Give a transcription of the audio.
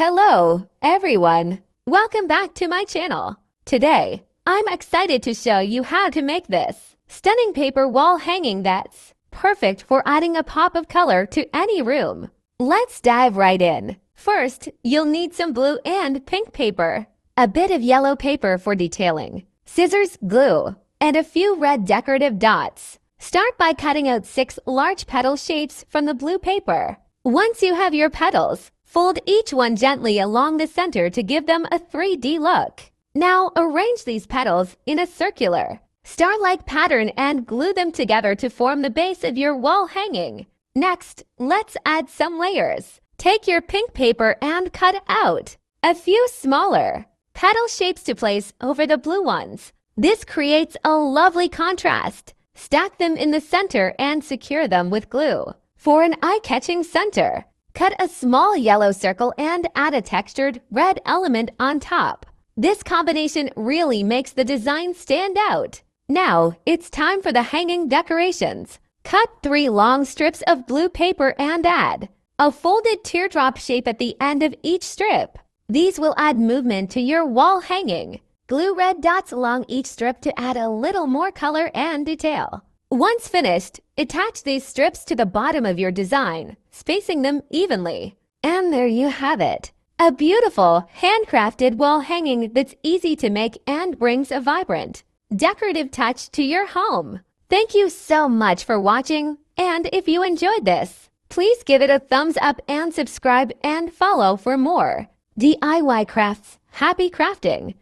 Hello, everyone. Welcome back to my channel. Today, I'm excited to show you how to make this stunning paper wall hanging that's perfect for adding a pop of color to any room. Let's dive right in. First, you'll need some blue and pink paper, a bit of yellow paper for detailing, scissors, glue, and a few red decorative dots. Start by cutting out 6 large petal shapes from the blue paper. Once you have your petals, fold each one gently along the center to give them a 3D look. Now arrange these petals in a circular, star-like pattern and glue them together to form the base of your wall hanging. Next, let's add some layers. Take your pink paper and cut out a few smaller petal shapes to place over the blue ones. This creates a lovely contrast. Stack them in the center and secure them with glue. For an eye-catching center, cut a small yellow circle and add a textured red element on top. This combination really makes the design stand out. Now, it's time for the hanging decorations. Cut 3 long strips of blue paper and add a folded teardrop shape at the end of each strip. These will add movement to your wall hanging. Glue red dots along each strip to add a little more color and detail. Once finished, attach these strips to the bottom of your design, spacing them evenly. And there you have it. A beautiful, handcrafted wall hanging that's easy to make and brings a vibrant, decorative touch to your home. Thank you so much for watching, and if you enjoyed this, please give it a thumbs up and subscribe and follow for more DIY crafts. Happy crafting!